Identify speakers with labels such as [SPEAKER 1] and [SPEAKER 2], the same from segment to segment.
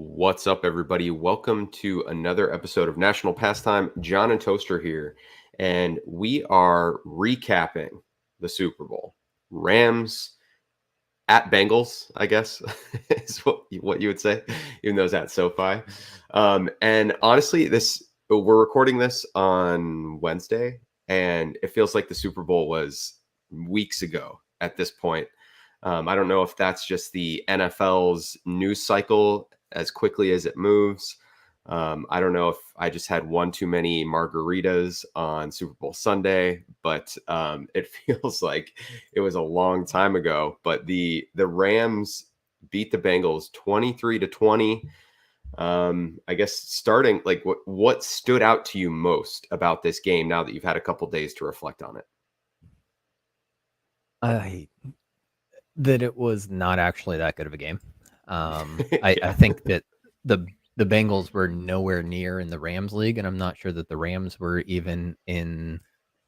[SPEAKER 1] What's up, everybody? Welcome to another episode of National Pastime. Jon and Toaster here, and we are recapping the Super Bowl. Rams at Bengals, I guess, is what you would say, even though it's at SoFi. And honestly, we're recording this on Wednesday, and it feels like the Super Bowl was weeks ago at this point. I don't know if that's just the NFL's news cycle as quickly as it moves. I don't know if I just had one too many margaritas on Super Bowl Sunday, but it feels like it was a long time ago. But the Rams beat the Bengals 23-20. I guess starting like what stood out to you most about this game now that you've had a couple days to reflect on it?
[SPEAKER 2] That it was not actually that good of a game. I
[SPEAKER 1] Yeah.
[SPEAKER 2] think that the Bengals were nowhere near in the Rams league, and I'm not sure that the Rams were even in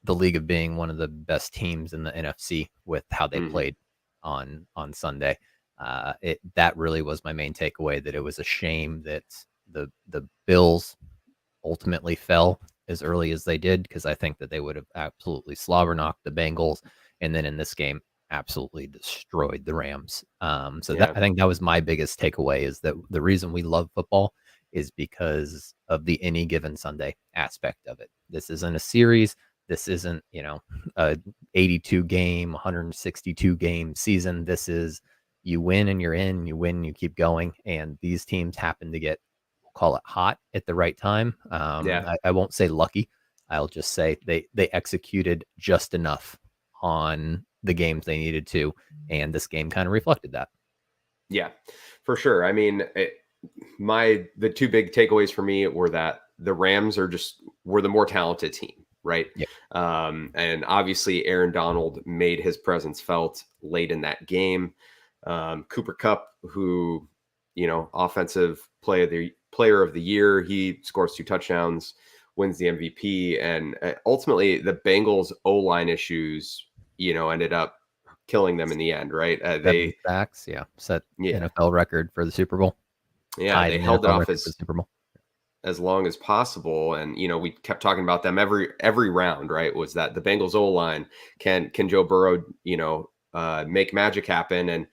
[SPEAKER 2] the league of being one of the best teams in the NFC with how they played on Sunday. That really was my main takeaway. That it was a shame that the Bills ultimately fell as early as they did, because I think that they would have absolutely slobber knocked the Bengals, and then in this game absolutely destroyed the Rams.
[SPEAKER 1] Yeah.
[SPEAKER 2] I think that was my biggest takeaway, is that the reason we love football is because of the any given Sunday aspect of it. This isn't a series. This isn't, a 82 game, 162 game season. This is, you win and you're in, you win and you keep going. And these teams happen to get, call it hot at the right time.
[SPEAKER 1] Yeah.
[SPEAKER 2] I won't say lucky. I'll just say they executed just enough on the games they needed to, and this game kind of reflected that.
[SPEAKER 1] Yeah, for sure. I mean, the two big takeaways for me were that the Rams were the more talented team, right?
[SPEAKER 2] Yep.
[SPEAKER 1] And obviously Aaron Donald made his presence felt late in that game. Cooper Kupp, who, offensive player of the year, he scores 2 touchdowns, wins the MVP, and ultimately the Bengals O-line issues, ended up killing them in the end, right?
[SPEAKER 2] 7 sacks, set NFL record for the Super Bowl.
[SPEAKER 1] Yeah, they held it off
[SPEAKER 2] for the Super Bowl
[SPEAKER 1] as long as possible, and we kept talking about them every round, right? Was that the Bengals O-line, can Joe Burrow, make magic happen? And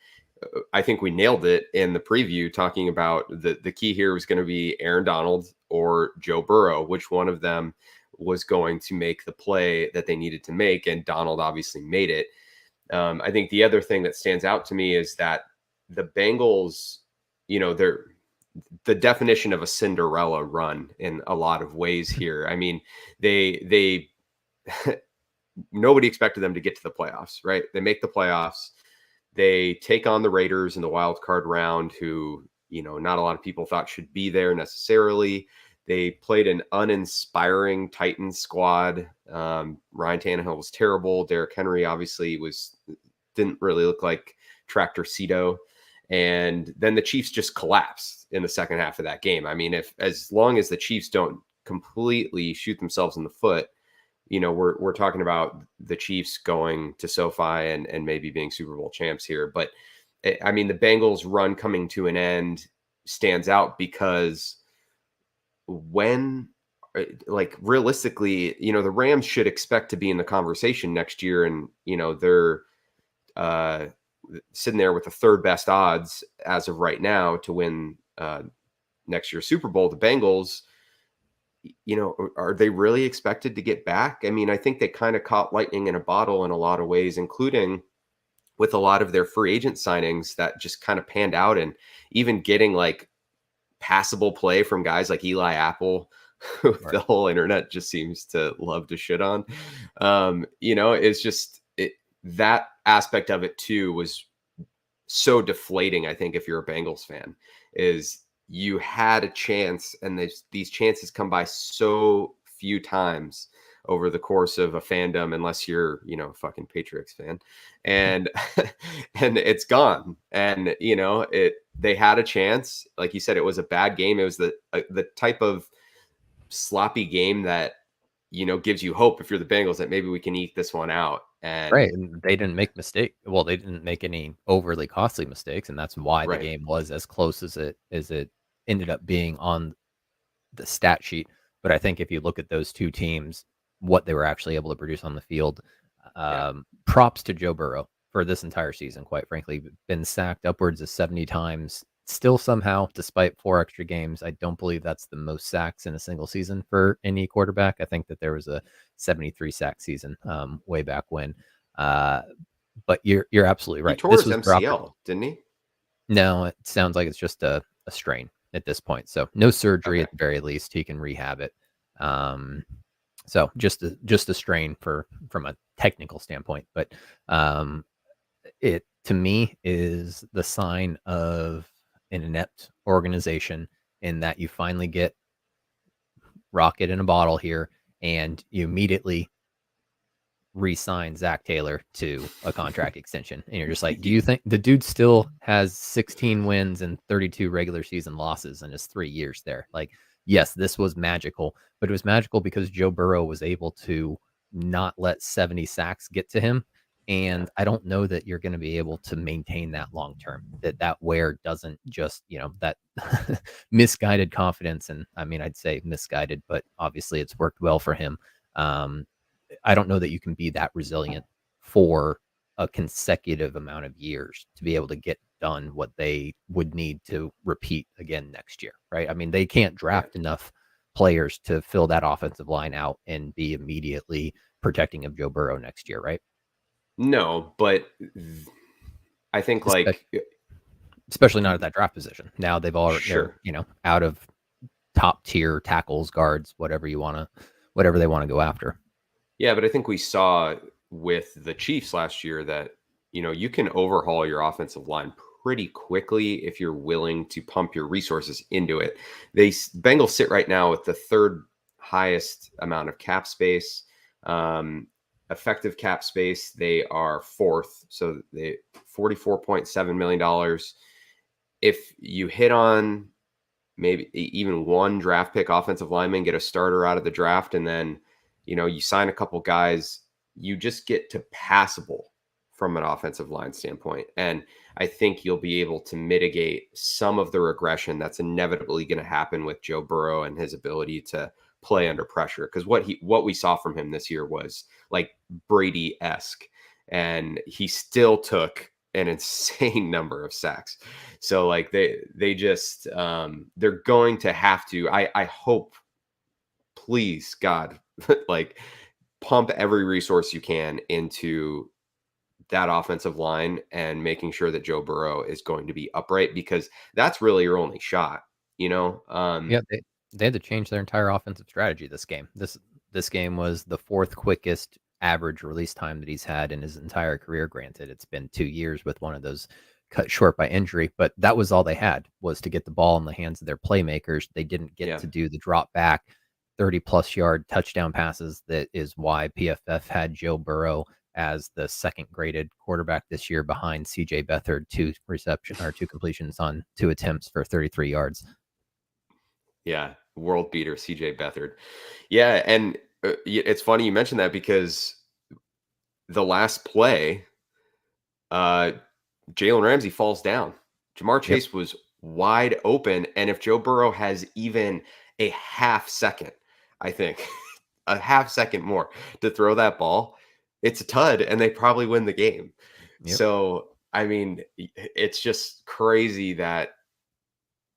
[SPEAKER 1] I think we nailed it in the preview, talking about the key here was going to be Aaron Donald or Joe Burrow, which one of them was going to make the play that they needed to make, and Donald obviously made it. I think the other thing that stands out to me is that the Bengals, they're the definition of a Cinderella run in a lot of ways here. I mean, they nobody expected them to get to the playoffs, right? They make the playoffs. They take on the Raiders in the wild card round, who, not a lot of people thought should be there necessarily. They played an uninspiring Titans squad. Ryan Tannehill was terrible. Derrick Henry obviously didn't really look like Tractor Cito. And then the Chiefs just collapsed in the second half of that game. I mean, as long as the Chiefs don't completely shoot themselves in the foot, we're talking about the Chiefs going to SoFi and maybe being Super Bowl champs here. But I mean, the Bengals run coming to an end stands out because realistically, the Rams should expect to be in the conversation next year. And, they're sitting there with the third best odds as of right now to win next year's Super Bowl. The Bengals, are they really expected to get back? I mean, I think they kind of caught lightning in a bottle in a lot of ways, including with a lot of their free agent signings that just kind of panned out, and even getting like passable play from guys like Eli Apple, who the whole internet just seems to love to shit on. It's just that aspect of it too was so deflating. I think if you're a Bengals fan, is you had a chance, and these chances come by so few times over the course of a fandom, unless you're, fucking Patriots fan, and and it's gone. And they had a chance. Like you said, it was a bad game. It was the type of sloppy game that gives you hope if you're the Bengals that maybe we can eke this one out. And
[SPEAKER 2] right, and they didn't make mistake. Well, they didn't make any overly costly mistakes, and that's why the
[SPEAKER 1] right.
[SPEAKER 2] game was as close as it ended up being on the stat sheet. But I think if you look at those two teams, what they were actually able to produce on the field,
[SPEAKER 1] Yeah.
[SPEAKER 2] props to Joe Burrow for this entire season, quite frankly. Been sacked upwards of 70 times. Still somehow, despite 4 extra games, I don't believe that's the most sacks in a single season for any quarterback. I think that there was a 73 sack season way back when. Uh, but you're absolutely
[SPEAKER 1] He
[SPEAKER 2] right.
[SPEAKER 1] tore
[SPEAKER 2] This
[SPEAKER 1] his
[SPEAKER 2] was their opportunity.
[SPEAKER 1] MCL, didn't he?
[SPEAKER 2] No, it sounds like it's just a strain at this point. So no surgery
[SPEAKER 1] Okay.
[SPEAKER 2] at the very least. He can rehab it. Um, so just a strain from a technical standpoint, but it to me is the sign of an inept organization in that you finally get rocket in a bottle here and you immediately re-sign Zach Taylor to a contract extension. And you're just like, do you think the dude still has 16 wins and 32 regular season losses in his 3 years there? Like, yes, this was magical, but it was magical because Joe Burrow was able to not let 70 sacks get to him.
[SPEAKER 1] Yeah.
[SPEAKER 2] And I don't know that you're going to be able to maintain that long term. That wear doesn't just, that misguided confidence. And I mean, I'd say misguided, but obviously it's worked well for him. Um, I don't know that you can be that resilient for a consecutive amount of years to be able to get done what they would need to repeat again next year, right? I mean, they can't
[SPEAKER 1] Yeah.
[SPEAKER 2] draft enough players to fill that offensive line out and be immediately protecting of Joe Burrow next year, right?
[SPEAKER 1] No, but I think
[SPEAKER 2] Espe-
[SPEAKER 1] like
[SPEAKER 2] Especially not at that draft position. Now they're
[SPEAKER 1] sure.
[SPEAKER 2] out of top tier tackles, guards, whatever they want to go after.
[SPEAKER 1] Yeah, but I think we saw with the Chiefs last year that, you can overhaul your offensive line pretty quickly if you're willing to pump your resources into it. Bengals sit right now with the third highest amount of cap space. Effective cap space, they are fourth. So they $44.7 million. If you hit on maybe even one draft pick offensive lineman, get a starter out of the draft, and then you sign a couple guys, you just get to passable from an offensive line standpoint. And I think you'll be able to mitigate some of the regression that's inevitably going to happen with Joe Burrow and his ability to play under pressure. Because what we saw from him this year was like Brady-esque, and he still took an insane number of sacks. So like they just they're going to have to, I hope, please God, like pump every resource you can into that offensive line and making sure that Joe Burrow is going to be upright, because that's really your only shot, you know?
[SPEAKER 2] Yeah, they had to change their entire offensive strategy this game. This game was the fourth quickest average release time that he's had in his entire career. Granted, it's been 2 years with one of those cut short by injury, but that was all they had was to get the ball in the hands of their playmakers. They didn't get
[SPEAKER 1] Yeah.
[SPEAKER 2] to do the drop back 30+ yard touchdown passes. That is why PFF had Joe Burrow as the second graded quarterback this year behind CJ Beathard, two completions on 2 attempts for 33 yards.
[SPEAKER 1] Yeah. World beater, CJ Beathard. Yeah. And it's funny you mentioned that, because the last play, uh, Jalen Ramsey falls down. Jamar
[SPEAKER 2] Yep.
[SPEAKER 1] Chase was wide open. And if Joe Burrow has even a half second, I think, a half second more to throw that ball, it's a tud and they probably win the game.
[SPEAKER 2] Yep.
[SPEAKER 1] So, I mean, it's just crazy that,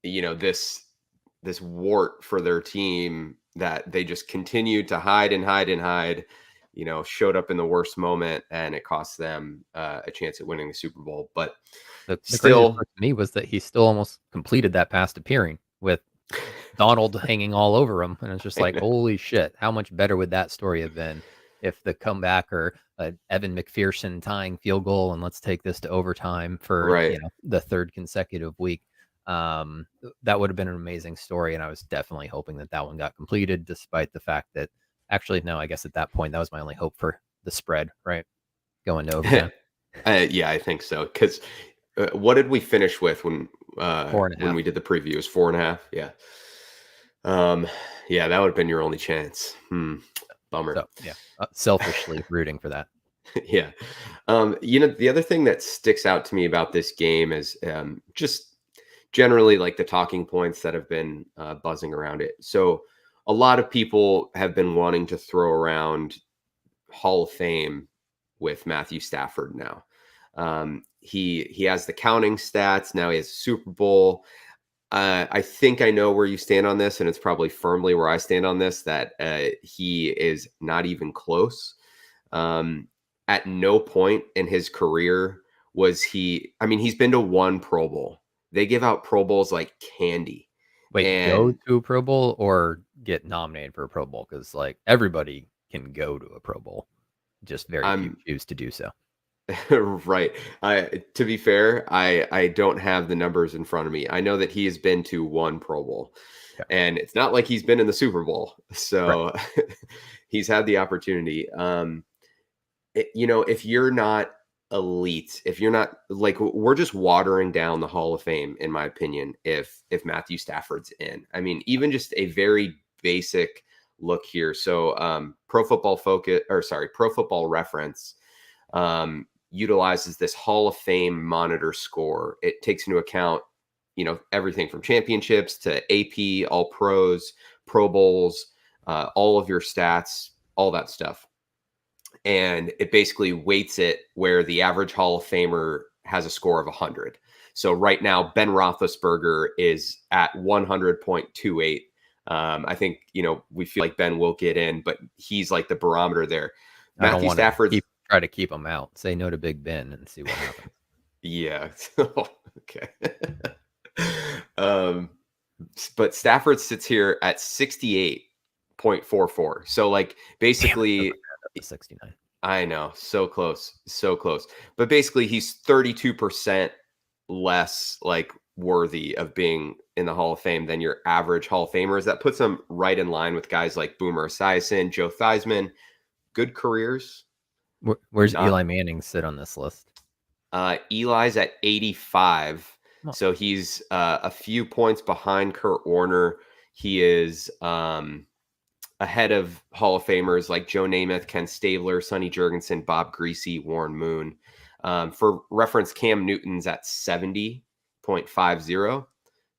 [SPEAKER 1] this wart for their team that they just continued to hide and hide and hide, showed up in the worst moment, and it cost them a chance at winning the Super Bowl. But
[SPEAKER 2] The craziest
[SPEAKER 1] still,
[SPEAKER 2] part to me was that he still almost completed that pass to Peering with Donald hanging all over him, and it's just
[SPEAKER 1] I
[SPEAKER 2] like,
[SPEAKER 1] know,
[SPEAKER 2] holy shit! How much better would that story have been if the comeback or Evan McPherson tying field goal, and let's take this to overtime for
[SPEAKER 1] right?
[SPEAKER 2] the third consecutive week. That would have been an amazing story, and I was definitely hoping that that one got completed, despite the fact that actually, no, I guess at that point that was my only hope for the spread, right, going to overtime.
[SPEAKER 1] Yeah, I think so. Because what did we finish with
[SPEAKER 2] Four and a
[SPEAKER 1] when
[SPEAKER 2] half.
[SPEAKER 1] we did the preview? It was 4.5. Yeah. Um, yeah, that would have been your only chance. Bummer.
[SPEAKER 2] So yeah, selfishly rooting for that.
[SPEAKER 1] Yeah. The other thing that sticks out to me about this game is just generally like the talking points that have been buzzing around it. So a lot of people have been wanting to throw around Hall of Fame with Matthew Stafford now. He has the counting stats. Now he has Super Bowl. I think I know where you stand on this, and it's probably firmly where I stand on this, that he is not even close. At no point in his career was he, I mean, he's been to one Pro Bowl. They give out Pro Bowls like candy.
[SPEAKER 2] Wait, go
[SPEAKER 1] And
[SPEAKER 2] to a Pro Bowl or get nominated for a Pro Bowl? Because like everybody can go to a Pro Bowl, just very few
[SPEAKER 1] I'm
[SPEAKER 2] choose to do so.
[SPEAKER 1] right. To be fair, I don't have the numbers in front of me. I know that he has been to one Pro Bowl,
[SPEAKER 2] Okay.
[SPEAKER 1] and it's not like he's been in the Super Bowl.
[SPEAKER 2] Right.
[SPEAKER 1] So he's had the opportunity. If you're not elite, if you're not like, we're just watering down the Hall of Fame, in my opinion, if Matthew Stafford's in. I mean, even just a very basic look here. So Pro Football Reference utilizes this Hall of Fame monitor score. It takes into account, everything from championships to AP, All Pros, Pro Bowls, all of your stats, all that stuff. And it basically weights it where the average Hall of Famer has a score of 100. So right now, Ben Roethlisberger is at 100.28. I think, we feel like Ben will get in, but he's like the barometer there.
[SPEAKER 2] I don't
[SPEAKER 1] Matthew
[SPEAKER 2] want
[SPEAKER 1] Stafford's
[SPEAKER 2] to try to keep him out. Say no to Big Ben and see what happens.
[SPEAKER 1] Yeah. Okay. But Stafford sits here at 68.44. So like basically,
[SPEAKER 2] Damn, 69.
[SPEAKER 1] I know, so close, so close. But basically he's 32% less like worthy of being in the Hall of Fame than your average Hall of Famers. That puts him right in line with guys like Boomer Esiason, Joe Theismann. Good careers.
[SPEAKER 2] Where's
[SPEAKER 1] Not
[SPEAKER 2] Eli Manning sit on this list?
[SPEAKER 1] Eli's at 85.
[SPEAKER 2] Oh.
[SPEAKER 1] So he's a few points behind Kurt Warner. He is ahead of Hall of Famers like Joe Namath, Ken Stabler, Sonny Jurgensen, Bob Greasy, Warren Moon. For reference, Cam Newton's at 70.50.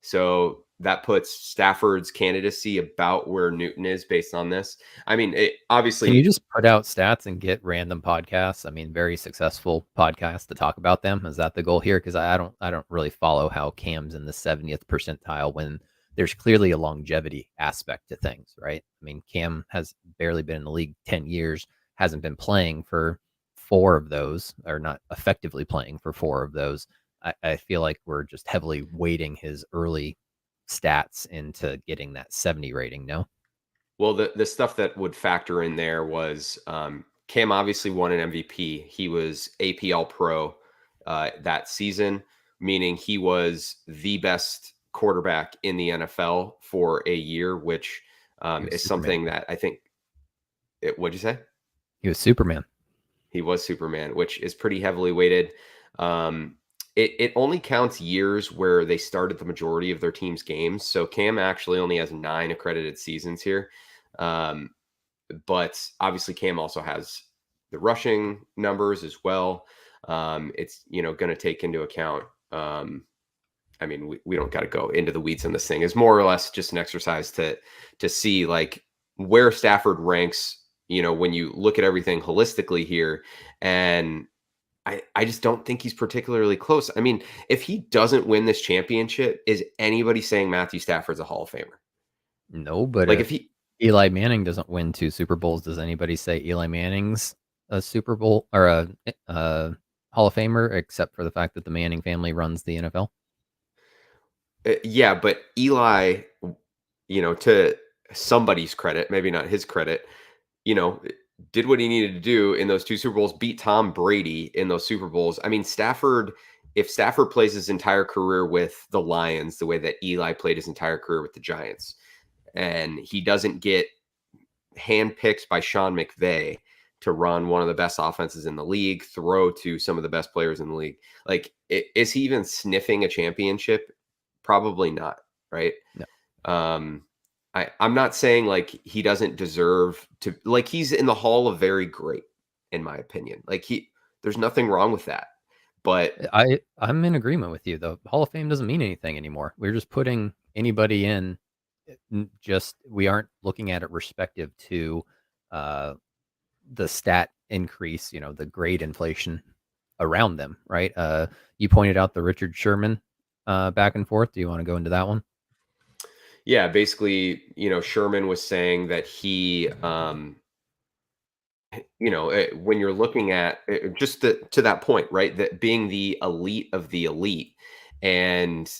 [SPEAKER 1] So that puts Stafford's candidacy about where Newton is based on this. I mean, obviously.
[SPEAKER 2] Can you just put out stats and get random podcasts? I mean, very successful podcasts to talk about them. Is that the goal here? Because I don't really follow how Cam's in the 70th percentile when there's clearly a longevity aspect to things, right? I mean, Cam has barely been in the league 10 years, hasn't been playing for 4 of those, or not effectively playing for 4 of those. I feel like we're just heavily weighting his early stats into getting that 70 rating, no?
[SPEAKER 1] Well, the stuff that would factor in there was Cam obviously won an MVP. He was AP All-Pro that season, meaning he was the best quarterback in the NFL for a year, which is something that I think. What'd you say?
[SPEAKER 2] He was Superman.
[SPEAKER 1] He was Superman, which is pretty heavily weighted. It only counts years where they started the majority of their team's games. So Cam actually only has 9 accredited seasons here. But obviously Cam also has the rushing numbers as well. It's, going to take into account. I mean, we don't got to go into the weeds on this thing. It's more or less just an exercise to see like where Stafford ranks, when you look at everything holistically here. And I just don't think he's particularly close. I mean, if he doesn't win this championship, is anybody saying Matthew Stafford's a Hall of Famer?
[SPEAKER 2] No, but
[SPEAKER 1] Like
[SPEAKER 2] if Eli Manning doesn't win 2 Super Bowls, does anybody say Eli Manning's a Super Bowl or a Hall of Famer, except for the fact that the Manning family runs the NFL?
[SPEAKER 1] Yeah, but Eli, to somebody's credit, maybe not his credit, did what he needed to do in those 2 Super Bowls, beat Tom Brady in those Super Bowls. I mean, if Stafford plays his entire career with the Lions the way that Eli played his entire career with the Giants, and he doesn't get handpicked by Sean McVay to run one of the best offenses in the league, throw to some of the best players in the league, like, is he even sniffing a championship? Probably not, right?
[SPEAKER 2] No.
[SPEAKER 1] I'm not saying like he doesn't deserve to, like, he's in the Hall of Very Great, in my opinion. Like there's nothing wrong with that. But
[SPEAKER 2] I'm in agreement with you. The Hall of Fame doesn't mean anything anymore. We're just putting anybody in. Just we aren't looking at it respective to uh, the stat increase. The grade inflation around them, right? You pointed out the Richard Sherman back and forth. Do you want to go into that one?
[SPEAKER 1] yeah, basically, Sherman was saying that when you're looking at just to that point, right? That being the elite of the elite. And,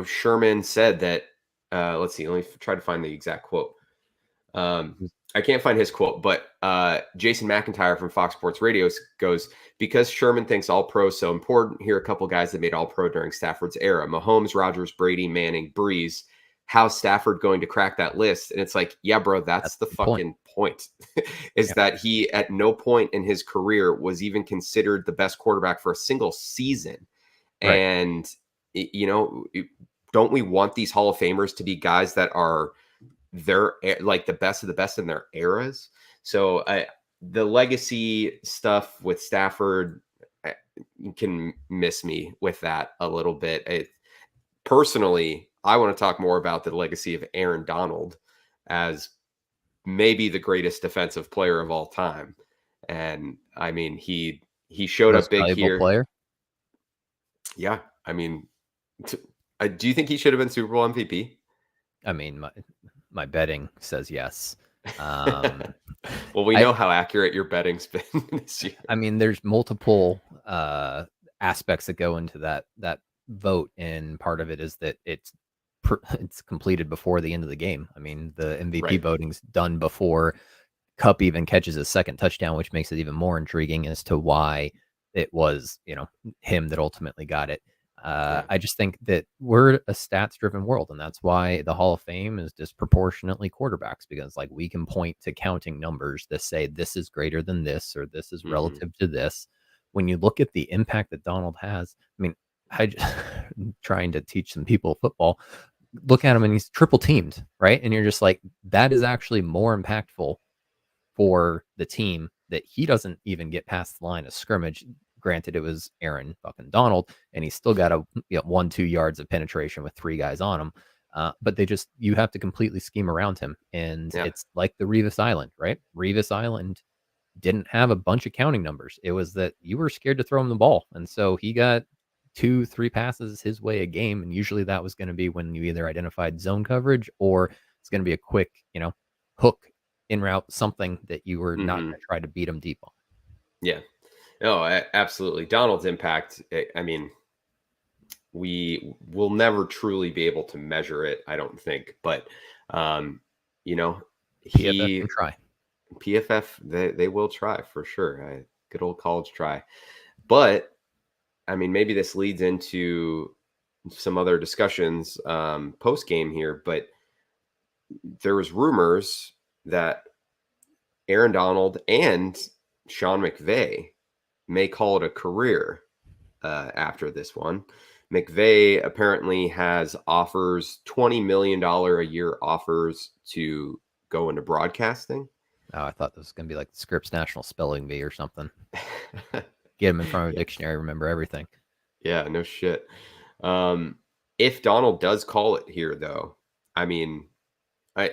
[SPEAKER 1] Sherman said that, let's see, let me try to find the exact quote. I can't find his quote, but Jason McIntyre from Fox Sports Radio goes, because Sherman thinks all pro so important, here are a couple guys that made all pro during Stafford's era: Mahomes, Rodgers, Brady, Manning, Breeze. How's Stafford going to crack that list? And it's like, yeah, bro, that's the fucking point is
[SPEAKER 2] Yeah.
[SPEAKER 1] that he at no point in his career was even considered the best quarterback for a single season.
[SPEAKER 2] Right.
[SPEAKER 1] And, don't we want these Hall of Famers to be guys that are like the best of the best in their eras? So the legacy stuff with Stafford, you can miss me with that a little bit. Personally, I want to talk more about the legacy of Aaron Donald as maybe the greatest defensive player of all time. And I mean, he showed up
[SPEAKER 2] Most
[SPEAKER 1] big
[SPEAKER 2] valuable
[SPEAKER 1] here.
[SPEAKER 2] player.
[SPEAKER 1] Yeah, I mean, do you think he should have been Super Bowl MVP?
[SPEAKER 2] I mean, my betting says yes.
[SPEAKER 1] Well, we
[SPEAKER 2] I
[SPEAKER 1] know how accurate your betting's been this year.
[SPEAKER 2] I mean, there's multiple aspects that go into that vote, and part of it is that it's completed before the end of the game. I mean, the MVP
[SPEAKER 1] Right.
[SPEAKER 2] voting's done before Cup even catches his second touchdown, which makes it even more intriguing as to why it was, him that ultimately got it.
[SPEAKER 1] Yeah.
[SPEAKER 2] I just think that we're a stats driven world, and that's why the Hall of Fame is disproportionately quarterbacks, because like we can point to counting numbers that say this is greater than this or this is
[SPEAKER 1] Mm-hmm.
[SPEAKER 2] relative to this. When you look at the impact that Donald has, I mean, I just trying to teach some people football. Look at him and he's triple teamed, right? And you're just like, that is actually more impactful for the team that he doesn't even get past the line of scrimmage. Granted, it was Aaron fucking Donald, and he still got 1-2 yards of penetration with three guys on him. But you have to completely scheme around him. And
[SPEAKER 1] Yeah.
[SPEAKER 2] it's like the Revis Island, right? Revis Island didn't have a bunch of counting numbers. It was that you were scared to throw him the ball. And so he got 2-3 passes his way a game. And usually that was going to be when you either identified zone coverage or it's going to be a quick, hook in route, something that you were not
[SPEAKER 1] Mm-hmm.
[SPEAKER 2] going to try to beat him deep on.
[SPEAKER 1] Yeah. No, absolutely. Donald's impact, I mean, we will never truly be able to measure it, I don't think. But,
[SPEAKER 2] PFF can try.
[SPEAKER 1] PFF, they will try for sure. Good old college try. But, I mean, maybe this leads into some other discussions post game here. But there was rumors that Aaron Donald and Sean McVay may call it a career after this one. McVay apparently has offers, $20 million a year offers to go into broadcasting.
[SPEAKER 2] Oh, I thought this was going to be like the Scripps National Spelling Bee or something. Get him in front of a dictionary, remember everything.
[SPEAKER 1] Yeah, no shit. If Donald does call it here, though, I mean, I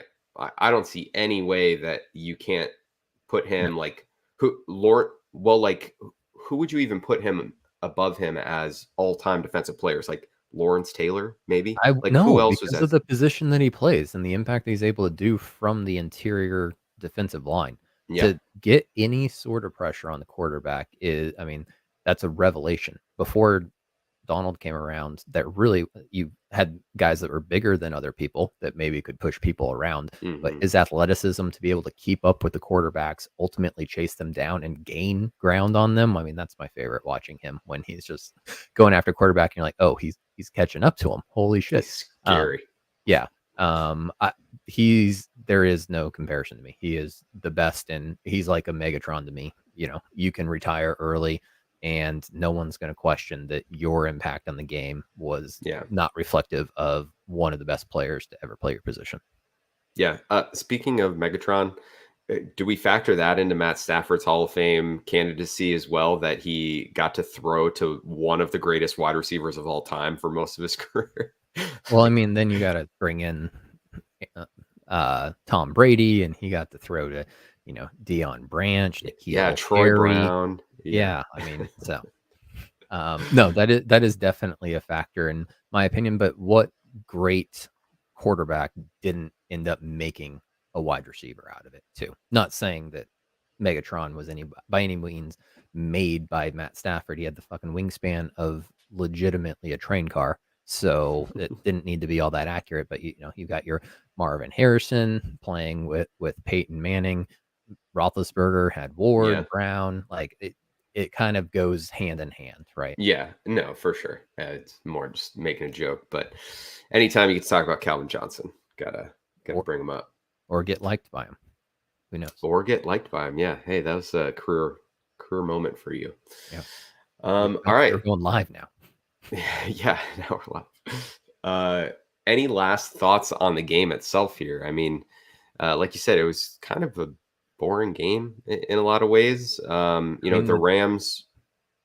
[SPEAKER 1] don't see any way that you can't put him like who would you even put him above him as all-time defensive players? Like Lawrence Taylor, maybe?
[SPEAKER 2] I
[SPEAKER 1] Like who
[SPEAKER 2] no,
[SPEAKER 1] else was
[SPEAKER 2] because of
[SPEAKER 1] as
[SPEAKER 2] the position that he plays and the impact that he's able to do from the interior defensive line.
[SPEAKER 1] yeah.
[SPEAKER 2] To get any sort of pressure on the quarterback is, I mean, that's a revelation. Before Donald came around, that really you had guys that were bigger than other people that maybe could push people around, but
[SPEAKER 1] Mm-hmm.
[SPEAKER 2] his athleticism to be able to keep up with the quarterbacks, ultimately chase them down and gain ground on them. I mean, that's my favorite, watching him when he's just going after quarterback and you're like, oh, he's catching up to him. Holy shit.
[SPEAKER 1] He's scary.
[SPEAKER 2] Yeah. There is no comparison to me. He is the best, and he's like a Megatron to me. You can retire early and no one's going to question that your impact on the game was
[SPEAKER 1] Yeah.
[SPEAKER 2] not reflective of one of the best players to ever play your position.
[SPEAKER 1] Yeah. Speaking of Megatron, Do we factor that into Matt Stafford's Hall of Fame candidacy as well, that he got to throw to one of the greatest wide receivers of all time for most of his career?
[SPEAKER 2] Well, I
[SPEAKER 1] Like,
[SPEAKER 2] mean, then you got to bring in Tom Brady, and he got to throw to, Deion Branch,
[SPEAKER 1] yeah,
[SPEAKER 2] N'Keal
[SPEAKER 1] Troy
[SPEAKER 2] Harry.
[SPEAKER 1] Brown. Yeah.
[SPEAKER 2] Yeah, I mean, so no, that is definitely a factor in my opinion. But what great quarterback didn't end up making a wide receiver out of it too? Not saying that Megatron was any by any means made by Matt Stafford. He had the fucking wingspan of legitimately a train car, so it didn't need to be all that accurate. But you got your Marvin Harrison playing with Peyton Manning. Roethlisberger had
[SPEAKER 1] Yeah.
[SPEAKER 2] Ward, Brown. Like it kind of goes hand in hand, right?
[SPEAKER 1] Yeah. No, for sure. It's more just making a joke. But anytime you get to talk about Calvin Johnson, gotta
[SPEAKER 2] Or
[SPEAKER 1] bring him up.
[SPEAKER 2] or get liked by him. Who knows?
[SPEAKER 1] Or get liked by him. Yeah. Hey, that was a career moment for you.
[SPEAKER 2] Yeah.
[SPEAKER 1] All right.
[SPEAKER 2] We're going live now.
[SPEAKER 1] Yeah, now we're live. Any last thoughts on the game itself here? I mean, like you said, it was kind of a boring game in a lot of ways.
[SPEAKER 2] I
[SPEAKER 1] The
[SPEAKER 2] mean,
[SPEAKER 1] Rams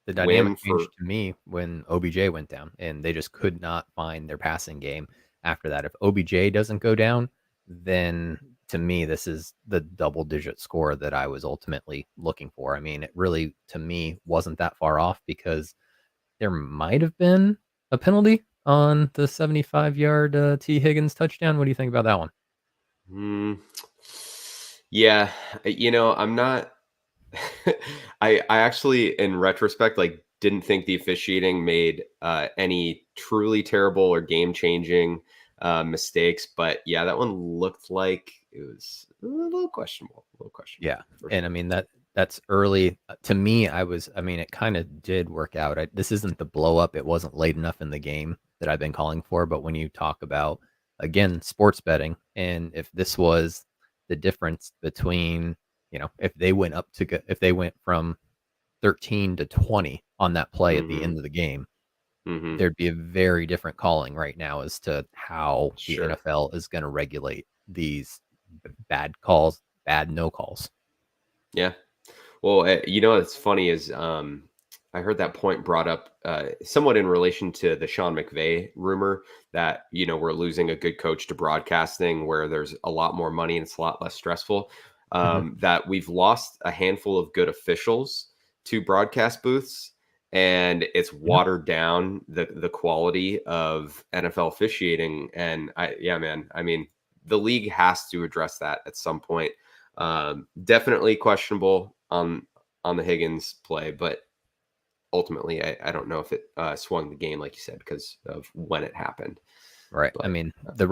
[SPEAKER 2] the dynamic
[SPEAKER 1] win for.
[SPEAKER 2] changed to me when OBJ went down, and they just could not find their passing game after that. If OBJ doesn't go down, then to me, this is the double-digit score that I was ultimately looking for. I mean, it really, to me, wasn't that far off because there might have been a penalty on the 75-yard T. Higgins touchdown. What do you think about that one?
[SPEAKER 1] Hmm, yeah, I'm not. I actually, in retrospect, like didn't think the officiating made any truly terrible or game changing mistakes, but yeah, that one looked like it was a little questionable. A little questionable
[SPEAKER 2] Yeah,
[SPEAKER 1] for
[SPEAKER 2] and I
[SPEAKER 1] sure.
[SPEAKER 2] mean that's early to me. I mean, it kind of did work out. This isn't the blow up. It wasn't late enough in the game that I've been calling for. But when you talk about again sports betting, and if this was the difference between if they went if they went from 13 to 20 on that play at the
[SPEAKER 1] Hmm.
[SPEAKER 2] end of the game,
[SPEAKER 1] Hmm.
[SPEAKER 2] there'd be a very different calling right now as to how the
[SPEAKER 1] Sure.
[SPEAKER 2] NFL is going to regulate these bad calls, bad no calls.
[SPEAKER 1] Yeah. Well, what's funny is I heard that point brought up somewhat in relation to the Sean McVay rumor that we're losing a good coach to broadcasting, where there's a lot more money and it's a lot less stressful.
[SPEAKER 2] Mhm.
[SPEAKER 1] That we've lost a handful of good officials to broadcast booths, and it's
[SPEAKER 2] Yeah.
[SPEAKER 1] watered down the quality of NFL officiating. And yeah, man, I mean, the league has to address that at some point. Definitely questionable on the Higgins play, but ultimately, I don't know if it swung the game, like you said, because of when it happened.
[SPEAKER 2] Right. I
[SPEAKER 1] But
[SPEAKER 2] mean, the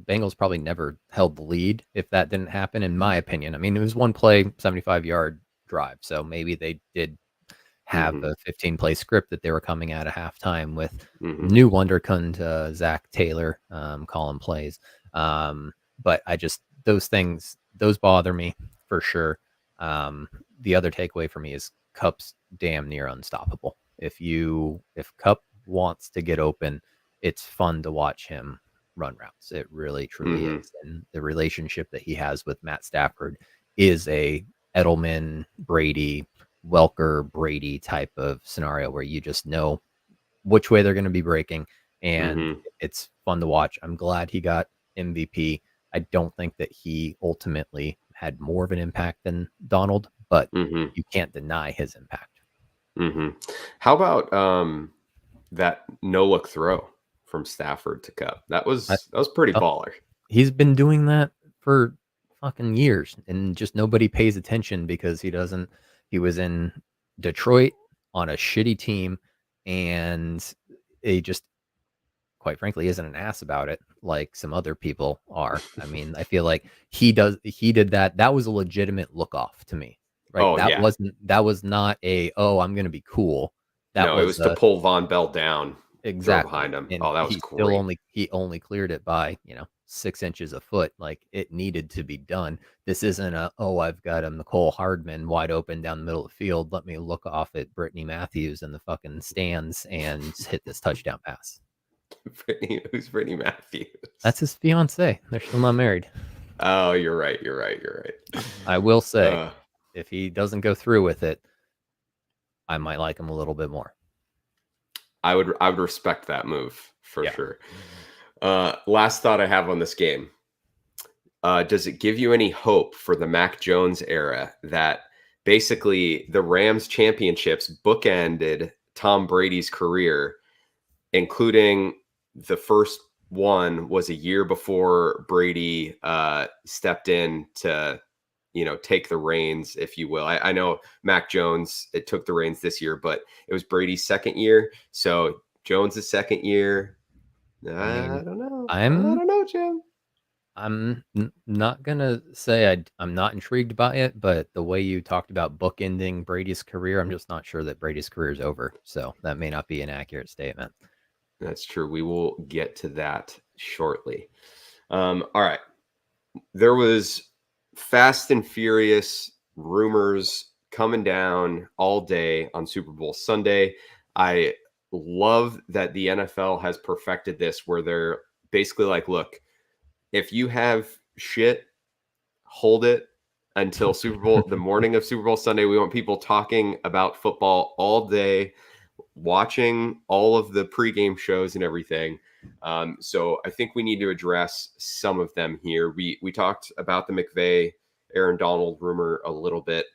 [SPEAKER 2] Bengals probably never held the lead if that didn't happen, in my opinion. I mean, it was one play, 75-yard drive, so maybe they did have
[SPEAKER 1] hmm
[SPEAKER 2] a 15-play script that they were coming out of halftime with
[SPEAKER 1] hmm
[SPEAKER 2] new wonderkind Zach Taylor calling plays. But those bother me for sure. The other takeaway for me is Cup's damn near unstoppable. If Cup wants to get open, it's fun to watch him run routes. It really truly
[SPEAKER 1] hmm
[SPEAKER 2] is. And the relationship that he has with Matt Stafford is a Edelman, Brady, Welker, Brady type of scenario where you just know which way they're going to be breaking, and
[SPEAKER 1] hmm
[SPEAKER 2] it's fun to watch. I'm glad he got MVP. I don't think that he ultimately had more of an impact than Donald, but
[SPEAKER 1] hmm
[SPEAKER 2] you can't deny his impact.
[SPEAKER 1] hmm How about that no look throw from Stafford to Cup?
[SPEAKER 2] I,
[SPEAKER 1] That was pretty
[SPEAKER 2] uh,
[SPEAKER 1] baller.
[SPEAKER 2] he's been doing that for fucking years, and just nobody pays attention because he was in Detroit on a shitty team, and he just quite frankly isn't an ass about it like some other people are. I mean, I feel like he did that. That was a legitimate look off to me. Right?
[SPEAKER 1] Oh yeah,
[SPEAKER 2] That was not a, oh, I'm going to be cool. That
[SPEAKER 1] no, it
[SPEAKER 2] was
[SPEAKER 1] was to pull Von Bell down, throw
[SPEAKER 2] exactly.
[SPEAKER 1] behind him.
[SPEAKER 2] And
[SPEAKER 1] Oh, that was great.
[SPEAKER 2] he only cleared it by, 6 inches a foot. Like it needed to be done. This isn't a, oh, I've got a McCole Hardman wide open down the middle of the field. Let me look off at Brittany Matthews in the fucking stands and hit this touchdown pass.
[SPEAKER 1] Who's Brittany Matthews?
[SPEAKER 2] That's his fiance. They're still not married.
[SPEAKER 1] Oh, you're right. You're right. You're right.
[SPEAKER 2] I will say,
[SPEAKER 1] Uh,
[SPEAKER 2] if he doesn't go through with it, I might like him a little bit more.
[SPEAKER 1] I would respect that move for
[SPEAKER 2] Yeah.
[SPEAKER 1] sure. Last thought I have on this game. Does it give you any hope for the Mac Jones era that basically the Rams championships bookended Tom Brady's career, including the first one was a year before Brady stepped in to, take the reins, if you will. I know Mac Jones, it took the reins this year, but it was Brady's second year. So Jones' second year.
[SPEAKER 2] I mean,
[SPEAKER 1] I don't know. I
[SPEAKER 2] I'm
[SPEAKER 1] don't know, Jim.
[SPEAKER 2] not gonna say I'm not intrigued by it, but the way you talked about bookending Brady's career, I'm just not sure that Brady's career is over. So that may not be an accurate statement.
[SPEAKER 1] That's true. We will get to that shortly. All right. There was fast and furious rumors coming down all day on Super Bowl Sunday. I love that the NFL has perfected this where they're basically like, look, if you have shit, hold it until Super Bowl, the morning of Super Bowl Sunday. We want people talking about football all day, watching all of the pregame shows and everything. So I think we need to address some of them here. We talked about the McVay, Aaron Donald rumor a little bit.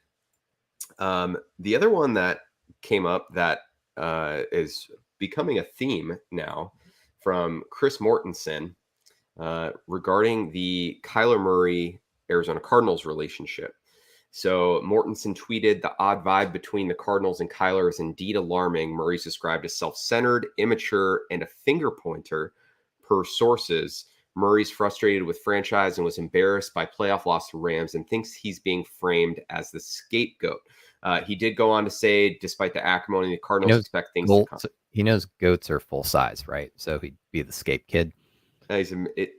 [SPEAKER 1] The other one that came up that is becoming a theme now from Chris Mortensen regarding the Kyler Murray Arizona Cardinals relationship. So Mortensen tweeted, "The odd vibe between the Cardinals and Kyler is indeed alarming. Murray's described as self-centered, immature, and a finger pointer per sources. Murray's frustrated with franchise and was embarrassed by playoff loss to Rams and thinks he's being framed as the scapegoat." He did go on to say, despite the acrimony, the
[SPEAKER 2] He
[SPEAKER 1] Cardinals
[SPEAKER 2] knows
[SPEAKER 1] expect things to come.
[SPEAKER 2] goats. He knows goats are full size, right? So he'd be the scape kid.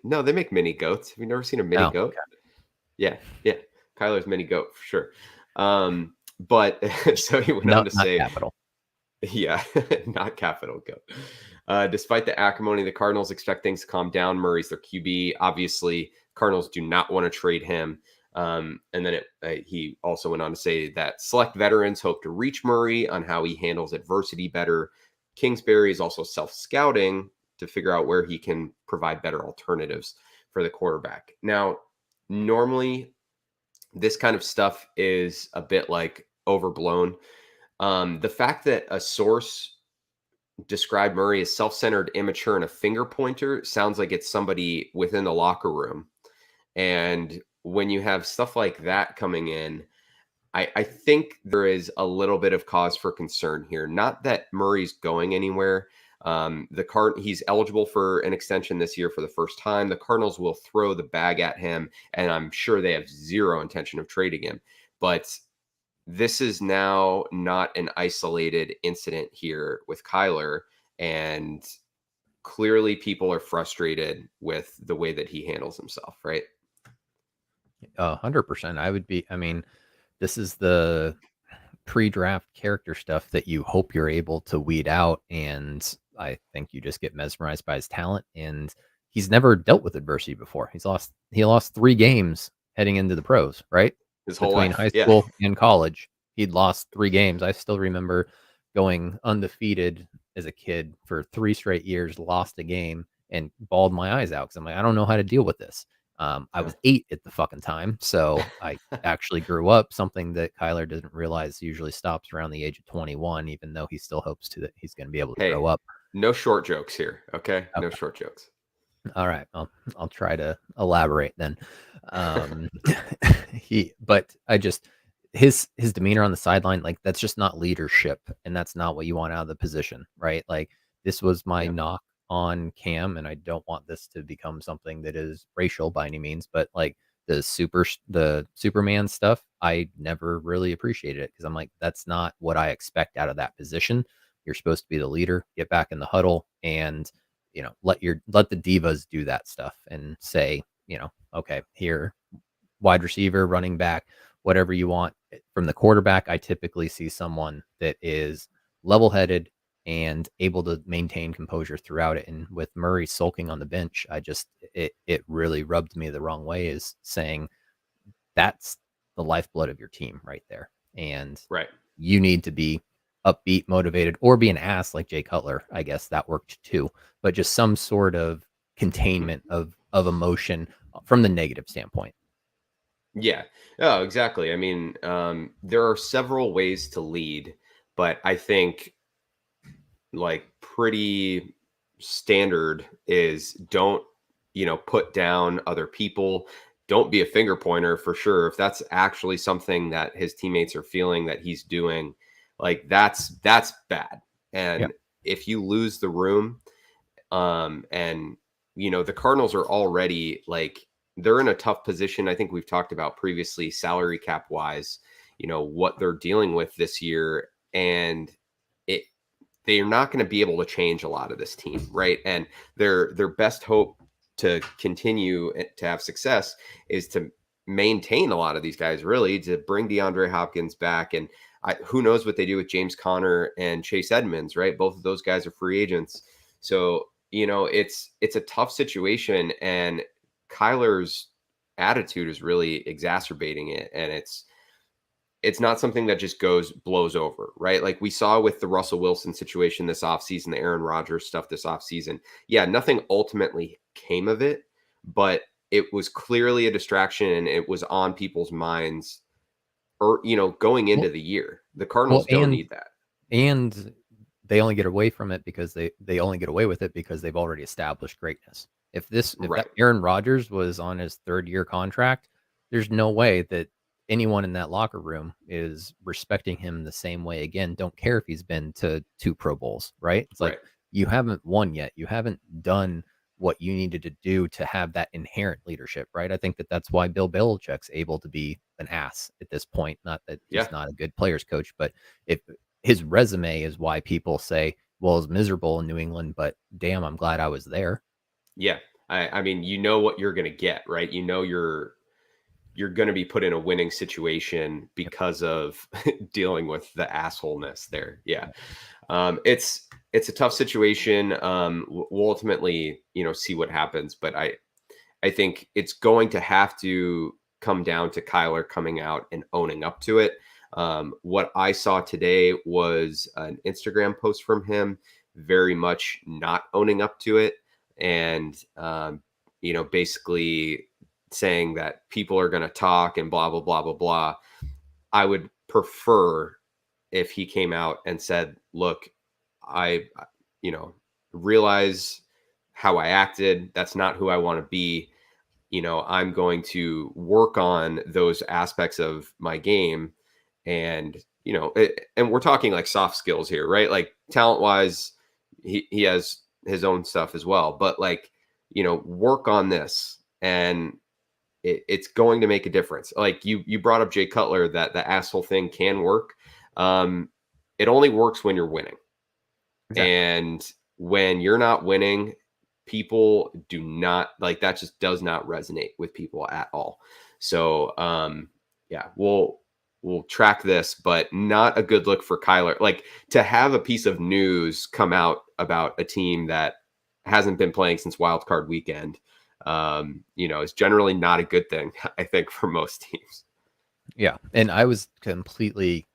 [SPEAKER 1] No, they make mini goats. Have you never seen a mini
[SPEAKER 2] Oh,
[SPEAKER 1] goat?
[SPEAKER 2] okay.
[SPEAKER 1] Yeah, yeah. Kyler's mini goat for sure. But so he went
[SPEAKER 2] No,
[SPEAKER 1] on to
[SPEAKER 2] not
[SPEAKER 1] say,
[SPEAKER 2] capital.
[SPEAKER 1] yeah, not capital goat. Despite the acrimony, the Cardinals expect things to calm down. Murray's their QB. Obviously, Cardinals do not want to trade him. And then he also went on to say that select veterans hope to reach Murray on how he handles adversity better. Kingsbury is also self-scouting to figure out where he can provide better alternatives for the quarterback. Now, normally this kind of stuff is a bit like overblown. The fact that a source described Murray as self-centered, immature, and a finger pointer sounds like it's somebody within the locker room. And when you have stuff like that coming in, I think there is a little bit of cause for concern here. Not that Murray's going anywhere. He's eligible for an extension this year for the first time. The Cardinals will throw the bag at him, and I'm sure they have zero intention of trading him. But this is now not an isolated incident here with Kyler, and clearly people are frustrated with the way that he handles himself, right?
[SPEAKER 2] 100%. I would be. I mean, this is the pre-draft character stuff that you hope you're able to weed out, and I think you just get mesmerized by his talent. And he's never dealt with adversity before. He lost 3 games heading into the pros, right?
[SPEAKER 1] His whole
[SPEAKER 2] Between
[SPEAKER 1] life.
[SPEAKER 2] high
[SPEAKER 1] Yeah.
[SPEAKER 2] school and college, he'd lost 3 games. I still remember going undefeated as a kid for 3 straight years, lost a game, and bawled my eyes out because I'm like, I don't know how to deal with this. I was 8 at the fucking time, so I actually grew up. Something that Kyler doesn't realize usually stops around the age of 21, even though he still hopes to that he's going to be able to
[SPEAKER 1] Hey,
[SPEAKER 2] grow up.
[SPEAKER 1] no short jokes here. Okay. No
[SPEAKER 2] Okay,
[SPEAKER 1] short jokes.
[SPEAKER 2] all right. I'll try to elaborate then. Um, but I just his demeanor on the sideline, like that's just not leadership, and that's not what you want out of the position, right? Like this was my
[SPEAKER 1] Yeah.
[SPEAKER 2] knock on Cam, and I don't want this to become something that is racial by any means, but like the Superman stuff, I never really appreciated it because I'm like, that's not what I expect out of that position. You're supposed to be the leader, get back in the huddle, and let the divas do that stuff and say, okay, here, wide receiver, running back, whatever you want. From the quarterback, I typically see someone that is level headed and able to maintain composure throughout it. And with Murray sulking on the bench, it really rubbed me the wrong way, is saying that's the lifeblood of your team right there. And
[SPEAKER 1] Right.
[SPEAKER 2] you need to be upbeat, motivated, or be an ass like Jay Cutler. I guess that worked too. But just some sort of
[SPEAKER 1] Mhm.
[SPEAKER 2] containment of emotion from the negative standpoint.
[SPEAKER 1] Yeah. Oh, exactly. I mean, there are several ways to lead, but I think like pretty standard is don't, put down other people. Don't be a finger pointer for sure. If that's actually something that his teammates are feeling that he's doing, like that's bad.
[SPEAKER 2] Yeah.
[SPEAKER 1] And if you lose the room, and the Cardinals are already like they're in a tough position. I think we've talked about previously salary cap wise, what they're dealing with this year. And it they're not going to be able to change a lot of this team, right? And their best hope to continue to have success is to maintain a lot of these guys, really, to bring DeAndre Hopkins back. And who knows what they do with James Conner and Chase Edmonds, right? Both of those guys are free agents. So, it's a tough situation, and Kyler's attitude is really exacerbating it. And it's not something that just blows over, right? Like we saw with the Russell Wilson situation this offseason, the Aaron Rodgers stuff this offseason. Yeah, nothing ultimately came of it, but it was clearly a distraction and it was on people's minds or, going
[SPEAKER 2] Well,
[SPEAKER 1] into the year. The
[SPEAKER 2] well,
[SPEAKER 1] Cardinals don't need that.
[SPEAKER 2] and they only get away from it because they only get away with it because they've already established greatness. If that
[SPEAKER 1] Right.
[SPEAKER 2] Aaron Rodgers was on his third year contract, there's no way that anyone in that locker room is respecting him the same way again. Don't care if he's been to 2 Pro Bowls, right? It's like
[SPEAKER 1] Right.
[SPEAKER 2] you haven't won yet. You haven't done what you needed to do to have that inherent leadership, right? I think that that's why Bill Belichick's able to be an ass at this point. Not that
[SPEAKER 1] Yeah.
[SPEAKER 2] he's not a good players coach, but if his resume is why people say, well, it's miserable in New England, but damn, I'm glad I was there.
[SPEAKER 1] Yeah. I mean, you know what you're going to get, right? You're going to be put in a winning situation
[SPEAKER 2] Yep.
[SPEAKER 1] because of dealing with the assholeness there. Yeah.
[SPEAKER 2] Yep.
[SPEAKER 1] It's a tough situation. We'll ultimately, see what happens, but I think it's going to have to come down to Kyler coming out and owning up to it. What I saw today was an Instagram post from him, very much not owning up to it, and basically saying that people are going to talk and blah blah blah blah blah. I would prefer if he came out and said, "Look, I, you know, realize how I acted. That's not who I want to be. I'm going to work on those aspects of my game." And, and we're talking like soft skills here, right? Like talent wise, he has his own stuff as well, but like, work on this and it's going to make a difference. Like you brought up Jay Cutler, that the asshole thing can work. Um, it only works when you're winning.
[SPEAKER 2] Exactly.
[SPEAKER 1] And when you're not winning, people do not like that, just does not resonate with people at all. So yeah, we'll track this, but not a good look for Kyler. Like to have a piece of news come out about a team that hasn't been playing since wild card weekend, is generally not a good thing, I think, for most teams.
[SPEAKER 2] Yeah. And I was completely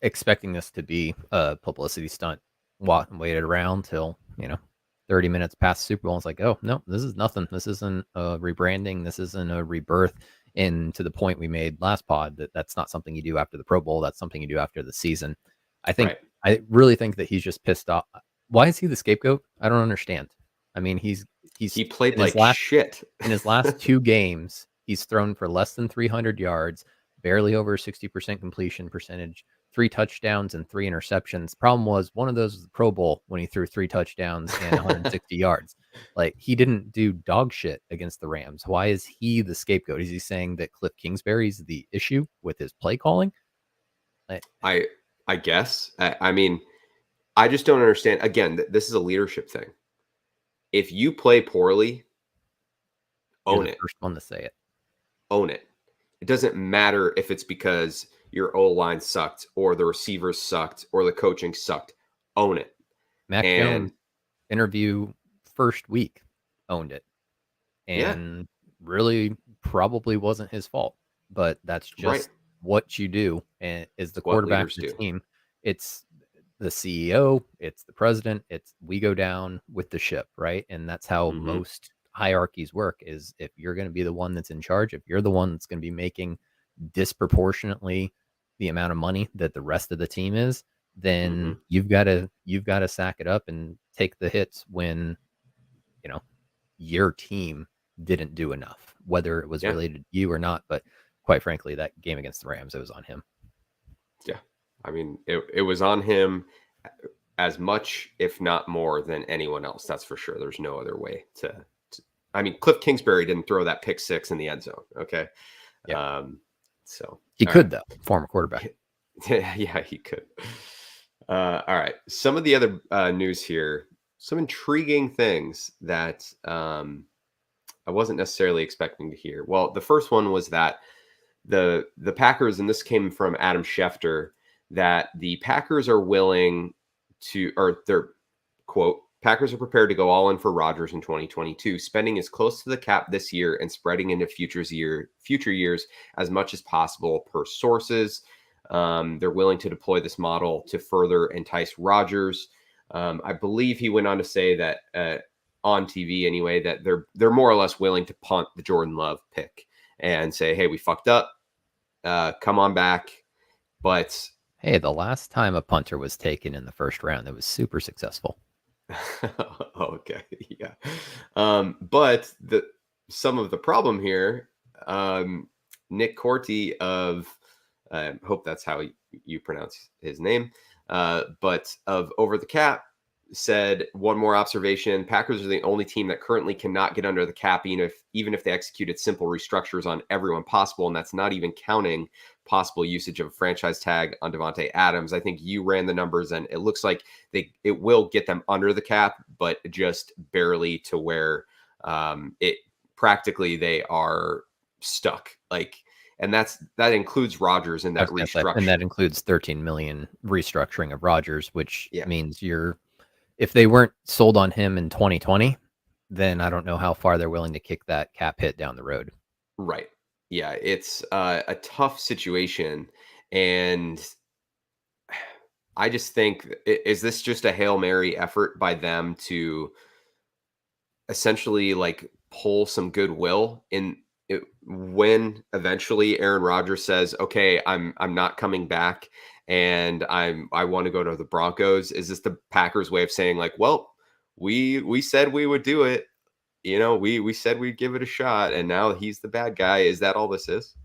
[SPEAKER 2] expecting this to be a publicity stunt. Waited around till 30 minutes past Super Bowl. It's like, oh no, this is nothing. This isn't a rebranding. This isn't a rebirth. And to the point we made last pod, that's not something you do after the Pro Bowl. That's something you do after the season. I think
[SPEAKER 1] Right.
[SPEAKER 2] I really think that he's just pissed off. Why is he the scapegoat? I don't understand. I mean, he's
[SPEAKER 1] He played
[SPEAKER 2] in his
[SPEAKER 1] like
[SPEAKER 2] last
[SPEAKER 1] shit.
[SPEAKER 2] in his last 2 games, he's thrown for less than 300 yards, barely over 60% completion percentage, 3 touchdowns and 3 interceptions. Problem was, one of those was the Pro Bowl when he threw 3 touchdowns and 160 yards. Like, he didn't do dog shit against the Rams. Why is he the scapegoat? Is he saying that Cliff Kingsbury's the issue with his play calling? I,
[SPEAKER 1] I I guess. I mean, I just don't understand. Again, this is a leadership thing. If you play poorly,
[SPEAKER 2] you're
[SPEAKER 1] own
[SPEAKER 2] the
[SPEAKER 1] it.
[SPEAKER 2] first one to say it.
[SPEAKER 1] Own it. It doesn't matter if it's because your O line sucked or the receivers sucked or the coaching sucked. Own it.
[SPEAKER 2] Mac Jones
[SPEAKER 1] And
[SPEAKER 2] interview first week owned it.
[SPEAKER 1] Yeah.
[SPEAKER 2] and really probably wasn't his fault. But that's
[SPEAKER 1] Right.
[SPEAKER 2] just what you do, and is the
[SPEAKER 1] It's what
[SPEAKER 2] quarterback
[SPEAKER 1] leaders
[SPEAKER 2] of the
[SPEAKER 1] do.
[SPEAKER 2] team. It's the CEO, it's the president, it's we go down with the ship, right? And that's how
[SPEAKER 1] Hmm.
[SPEAKER 2] most hierarchies work is if you're going to be the one that's in charge, if you're the one that's going to be making disproportionately the amount of money that the rest of the team is,
[SPEAKER 1] Hmm.
[SPEAKER 2] then you've got to sack it up and take the hits when, you know, your team didn't do enough, whether it was
[SPEAKER 1] Yeah.
[SPEAKER 2] related to you or not. But quite frankly, that game against the Rams, it was on him.
[SPEAKER 1] Yeah. I mean, it was on him as much, if not more, than anyone else. That's for sure. There's no other way to I mean, Cliff Kingsbury didn't throw that pick six in the end zone. Okay.
[SPEAKER 2] Yeah.
[SPEAKER 1] Um, so,
[SPEAKER 2] He
[SPEAKER 1] all right.
[SPEAKER 2] could though, former quarterback.
[SPEAKER 1] Yeah, he could. All right. Some of the other news here, some intriguing things that I wasn't necessarily expecting to hear. Well, the first one was that the Packers, and this came from Adam Schefter, that the Packers are willing to, or they're quote, Packers are prepared to go all in for Rodgers in 2022, spending as close to the cap this year and spreading into future years as much as possible per sources. They're willing to deploy this model to further entice Rodgers. I believe he went on to say that on TV anyway that they're more or less willing to punt the Jordan Love pick and say, hey, we fucked up. Come on back. But
[SPEAKER 2] Hey, the last time a punter was taken in the first round, that was super successful.
[SPEAKER 1] okay, yeah. But the some of the problem here, Nick Corti of hope that's how you pronounce his name, but of Over the Cap said one more observation: Packers are the only team that currently cannot get under the cap, even if they executed simple restructures on everyone possible, and that's not even counting possible usage of a franchise tag on Devontae Adams. I think you ran the numbers, and it looks like it will get them under the cap, but just barely to where it practically they are stuck. Like, and that includes Rodgers in
[SPEAKER 2] I
[SPEAKER 1] that
[SPEAKER 2] was going to say, and
[SPEAKER 1] restructure.
[SPEAKER 2] that includes 13 million restructuring of Rodgers, which
[SPEAKER 1] Yeah,
[SPEAKER 2] means if they weren't sold on him in 2020, then I don't know how far they're willing to kick that cap hit down the road.
[SPEAKER 1] right. Yeah, it's a tough situation, and I just think is this just a Hail Mary effort by them to essentially like pull some goodwill in it, when eventually Aaron Rodgers says, "Okay, I'm not coming back, and I want to go to the Broncos." Is this the Packers' way of saying like, "Well, we said we would do it. We said we'd give it a shot, and now he's the bad guy." Is that all this is?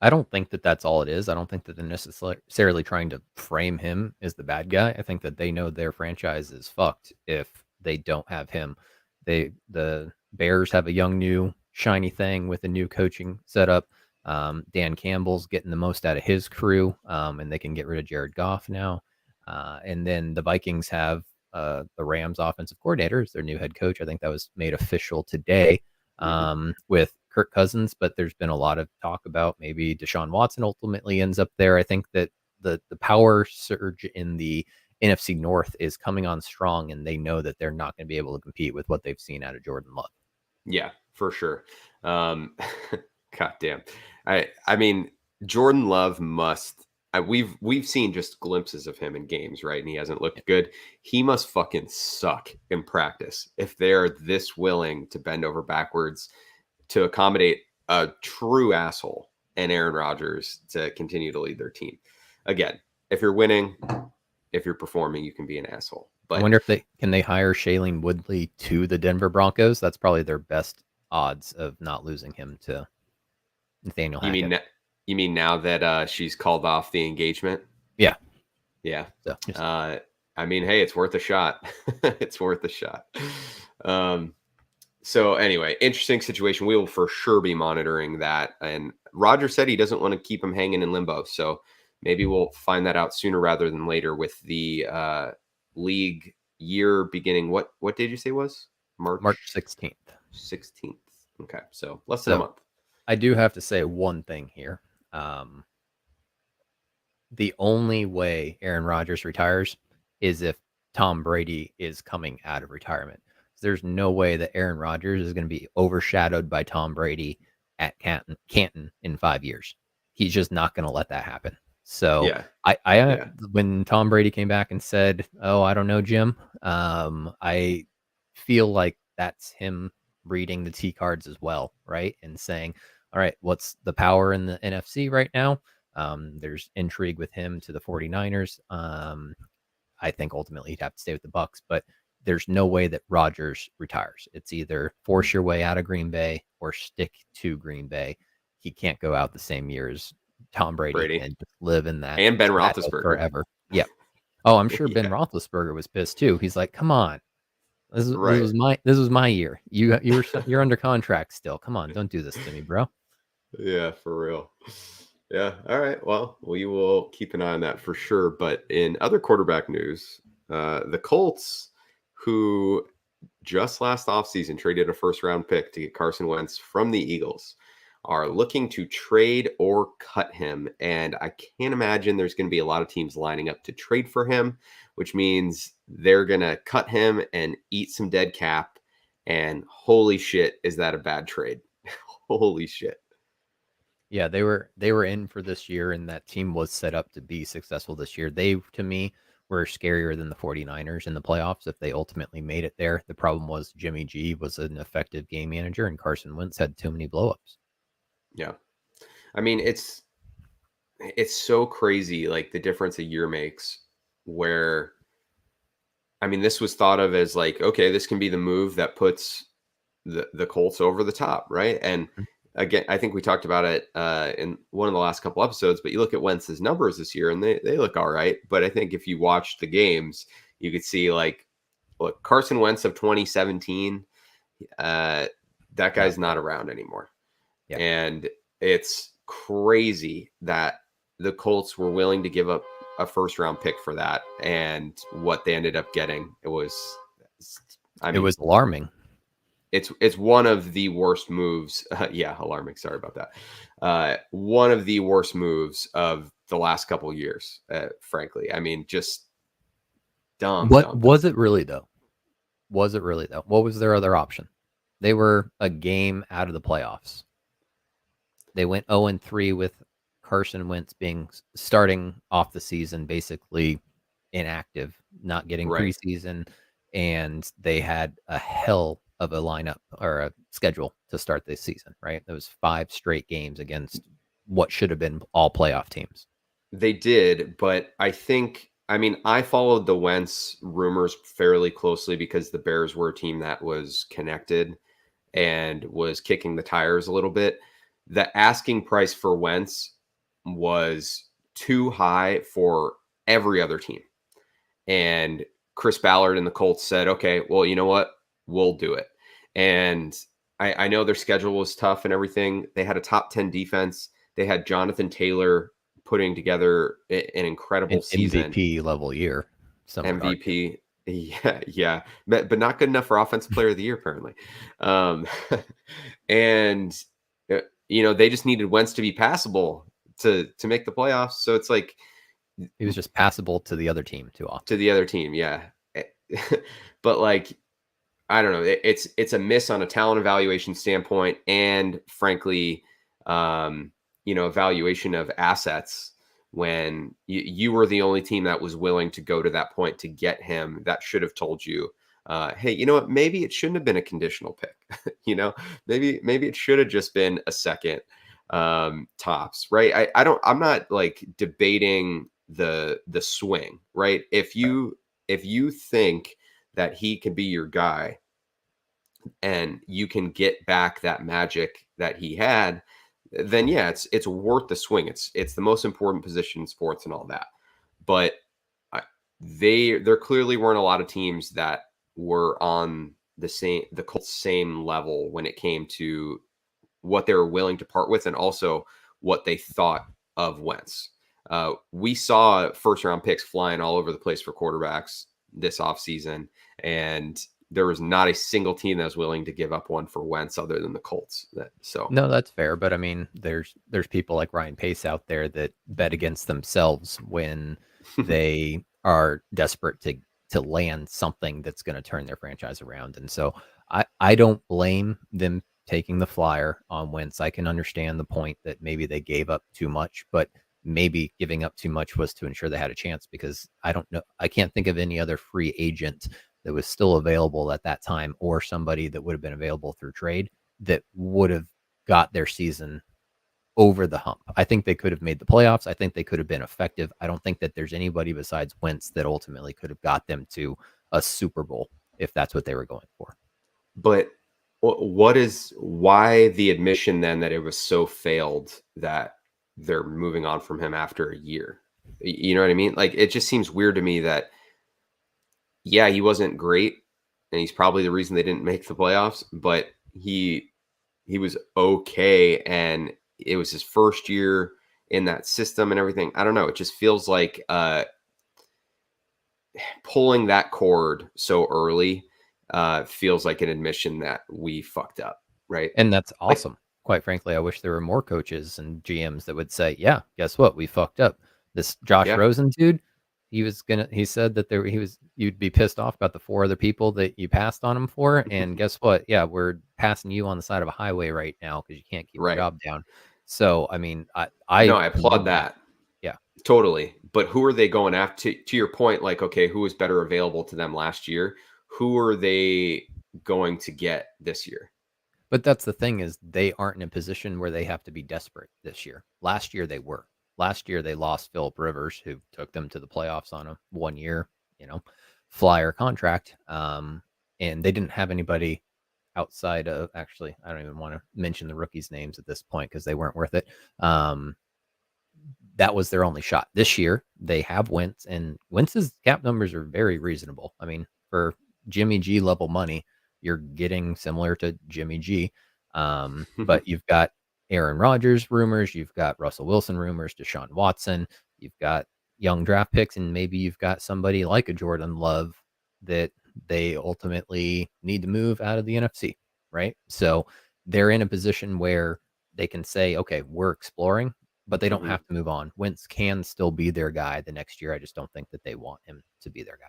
[SPEAKER 2] I don't think that that's all it is. I don't think that they're necessarily trying to frame him as the bad guy. I think that they know their franchise is fucked if they don't have him. The Bears have a young, new, shiny thing with a new coaching setup. Dan Campbell's getting the most out of his crew, and they can get rid of Jared Goff now. And then the Vikings have the Rams offensive coordinator as their new head coach. I think that was made official today
[SPEAKER 1] Hmm.
[SPEAKER 2] with Kirk Cousins, but there's been a lot of talk about maybe Deshaun Watson ultimately ends up there. I think that the power surge in the NFC North is coming on strong, and they know that they're not going to be able to compete with what they've seen out of Jordan Love.
[SPEAKER 1] Yeah, for sure. Um, God damn. I mean, Jordan Love must. We've seen just glimpses of him in games, right? And he hasn't
[SPEAKER 2] Yeah.
[SPEAKER 1] looked good. He must fucking suck in practice if they're this willing to bend over backwards to accommodate a true asshole and Aaron Rodgers to continue to lead their team. Again, if you're winning, if you're performing, you can be an asshole.
[SPEAKER 2] I
[SPEAKER 1] But
[SPEAKER 2] wonder if they hire Shailene Woodley to the Denver Broncos. That's probably their best odds of not losing him to Nathaniel
[SPEAKER 1] you mean
[SPEAKER 2] Hackett.
[SPEAKER 1] you mean now that she's called off the engagement?
[SPEAKER 2] Yeah.
[SPEAKER 1] Yeah.
[SPEAKER 2] So just
[SPEAKER 1] Uh, I mean, hey, it's worth a shot. It's worth a shot. Um, so anyway, interesting situation. We will for sure be monitoring that. And Roger said he doesn't want to keep him hanging in limbo. So maybe we'll find that out sooner rather than later with the league year beginning. What did you say was
[SPEAKER 2] March
[SPEAKER 1] March
[SPEAKER 2] 16th.
[SPEAKER 1] 16th? Okay, so less than a
[SPEAKER 2] So
[SPEAKER 1] month.
[SPEAKER 2] I do have to say one thing here. Um, the only way Aaron Rodgers retires is if Tom Brady is coming out of retirement. There's no way that Aaron Rodgers is going to be overshadowed by Tom Brady at Canton in 5 years. He's just not going to let that happen. So
[SPEAKER 1] Yeah.
[SPEAKER 2] I
[SPEAKER 1] Yeah.
[SPEAKER 2] when Tom Brady came back and said, "Oh, I don't know, Jim," I feel like that's him reading the T cards as well, right? And saying, "All right, what's the power in the NFC right now?" There's intrigue with him to the 49ers. I think ultimately he'd have to stay with the Bucks, but there's no way that Rodgers retires. It's either force your way out of Green Bay or stick to Green Bay. He can't go out the same year as Tom Brady
[SPEAKER 1] Brady
[SPEAKER 2] and just live in that
[SPEAKER 1] and Ben
[SPEAKER 2] shadow
[SPEAKER 1] Roethlisberger.
[SPEAKER 2] forever. Yeah. Oh, I'm sure Ben
[SPEAKER 1] Yeah.
[SPEAKER 2] Roethlisberger was pissed too. He's like, "Come on,
[SPEAKER 1] Right.
[SPEAKER 2] this was my year. You're under contract still. Come on, don't do this to me, bro."
[SPEAKER 1] Yeah, for real. Yeah. All right. Well, we will keep an eye on that for sure. But in other quarterback news, the Colts, who just last offseason traded a first round pick to get Carson Wentz from the Eagles, are looking to trade or cut him. And I can't imagine there's going to be a lot of teams lining up to trade for him, which means they're going to cut him and eat some dead cap. And holy shit, is that a bad trade? Holy shit.
[SPEAKER 2] Yeah, they were in for this year, and that team was set up to be successful this year. They, to me, were scarier than the 49ers in the playoffs if they ultimately made it there. The problem was Jimmy G was an effective game manager, and Carson Wentz had too many blowups.
[SPEAKER 1] Yeah. I mean, it's so crazy, like the difference a year makes. Where I mean, this was thought of as like, okay, this can be the move that puts the Colts over the top, right? And
[SPEAKER 2] Mhm.
[SPEAKER 1] again, I think we talked about it in one of the last couple episodes. But you look at Wentz's numbers this year, and they look all right. But I think if you watch the games, you could see like, look, Carson Wentz of 2017, uh, that
[SPEAKER 2] Not
[SPEAKER 1] guy's not
[SPEAKER 2] good.
[SPEAKER 1] around anymore.
[SPEAKER 2] Yeah.
[SPEAKER 1] And it's crazy that the Colts were willing to give up a first round pick for that. And what they ended up getting, it was, I
[SPEAKER 2] It
[SPEAKER 1] mean,
[SPEAKER 2] was alarming.
[SPEAKER 1] it's one of the worst moves. Yeah, alarming. Sorry about that. One of the worst moves of the last couple of years, frankly. I mean, just dumb,
[SPEAKER 2] What
[SPEAKER 1] dumb, dumb.
[SPEAKER 2] was it really though? Was it really though? What was their other option? They were a game out of the playoffs. They went 0-3 with Carson Wentz being starting off the season basically inactive, not getting
[SPEAKER 1] Right.
[SPEAKER 2] preseason, and they had a hell of a lineup or a schedule to start this season, right? There was 5 straight games against what should have been all playoff teams.
[SPEAKER 1] They did, but I think, I mean, I followed the Wentz rumors fairly closely because the Bears were a team that was connected and was kicking the tires a little bit. The asking price for Wentz was too high for every other team. And Chris Ballard and the Colts said, okay, well, you know what? We'll do it. And I know their schedule was tough and everything. They had a top 10 defense. They had Jonathan Taylor putting together an incredible
[SPEAKER 2] An
[SPEAKER 1] season.
[SPEAKER 2] MVP level year, some would argue.
[SPEAKER 1] MVP. Yeah, yeah. But not good enough for offensive player of the year, apparently. Um, and they just needed Wentz to be passable to make the playoffs. So it's like
[SPEAKER 2] He was just passable to the other team too
[SPEAKER 1] to
[SPEAKER 2] often.
[SPEAKER 1] the other team, yeah. But like I don't know, it's a miss on a talent evaluation standpoint, and frankly, evaluation of assets. When you were the only team that was willing to go to that point to get him, that should have told you, hey, you know what? Maybe it shouldn't have been a conditional pick. Maybe it should have just been a second, tops, right? I'm not like debating the swing, right? If you think that he can be your guy and you can get back that magic that he had, then yeah, it's worth the swing. It's the most important position in sports and all that. But I, there clearly weren't a lot of teams that were on the Colts same level when it came to what they were willing to part with and also what they thought of Wentz. We saw first round picks flying all over the place for quarterbacks this offseason, and there was not a single team that was willing to give up one for Wentz other than the Colts. So
[SPEAKER 2] No, that's fair, but I mean, there's people like Ryan Pace out there that bet against themselves when they are desperate to to land something that's going to turn their franchise around. And so I don't blame them taking the flyer on Wentz. I can understand the point that maybe they gave up too much, but maybe giving up too much was to ensure they had a chance, because I don't know. I can't think of any other free agent that was still available at that time, or somebody that would have been available through trade that would have got their season over the hump. I think they could have made the playoffs. I think they could have been effective. I don't think that there's anybody besides Wentz that ultimately could have got them to a Super Bowl if that's what they were going for.
[SPEAKER 1] But why the admission then that it was so failed that they're moving on from him after a year? You know what I mean? Like, it just seems weird to me that, yeah, he wasn't great, and he's probably the reason they didn't make the playoffs, but he was okay, and it was his first year in that system and everything. I don't know. It just feels like pulling that cord so early feels like an admission that we fucked up, right?
[SPEAKER 2] And that's awesome. Quite frankly, I wish there were more coaches and GMs that would say, yeah, guess what? We fucked up. This Josh Rosen dude, he said that you'd be pissed off about the 4 other people that you passed on him for. And guess what? Yeah, we're passing you on the side of a highway right now because you can't keep your job down. So, I mean, I
[SPEAKER 1] applaud that.
[SPEAKER 2] Yeah,
[SPEAKER 1] totally. But who are they going after? To your point, like, okay, who was better available to them last year? Who are they going to get this year?
[SPEAKER 2] But that's the thing, is they aren't in a position where they have to be desperate this year. Last year they were. Last year they lost Philip Rivers, who took them to the playoffs on a 1-year, flyer contract. And they didn't have anybody outside of, actually, I don't even want to mention the rookies' names at this point because they weren't worth it. That was their only shot. This year they have Wentz, and Wentz's cap numbers are very reasonable. I mean, for Jimmy G level money, you're getting similar to Jimmy G. But you've got Aaron Rodgers rumors, you've got Russell Wilson rumors, Deshaun Watson, you've got young draft picks, and maybe you've got somebody like a Jordan Love that they ultimately need to move out of the NFC, right? So they're in a position where they can say, okay, we're exploring, but they don't have to move on. Wentz can still be their guy the next year. I just don't think that they want him to be their guy.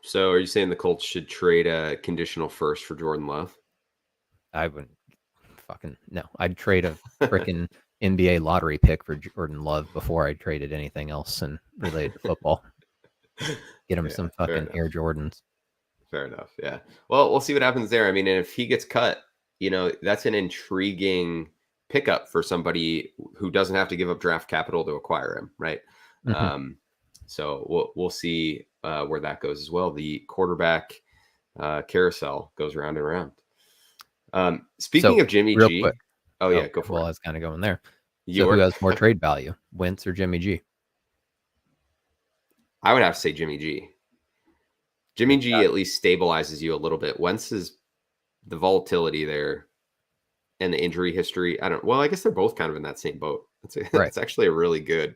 [SPEAKER 1] So are you saying the Colts should trade a conditional first for Jordan Love?
[SPEAKER 2] I wouldn't fucking no. I'd trade a freaking NBA lottery pick for Jordan Love before I traded anything else and related to football. Get him some fucking Air Jordans.
[SPEAKER 1] Fair enough. Yeah. Well, we'll see what happens there. I mean, and if he gets cut, that's an intriguing pickup for somebody who doesn't have to give up draft capital to acquire him, right? So we'll see where that goes as well. The quarterback carousel goes round and round. Speaking of Jimmy G,
[SPEAKER 2] quick.
[SPEAKER 1] Go for it.
[SPEAKER 2] Well, I was kind of going there. So who has more trade value, Wentz or Jimmy G?
[SPEAKER 1] I would have to say Jimmy G. Jimmy G at least stabilizes you a little bit. Wentz is the volatility there and the injury history. I guess they're both kind of in that same boat. It's actually a really good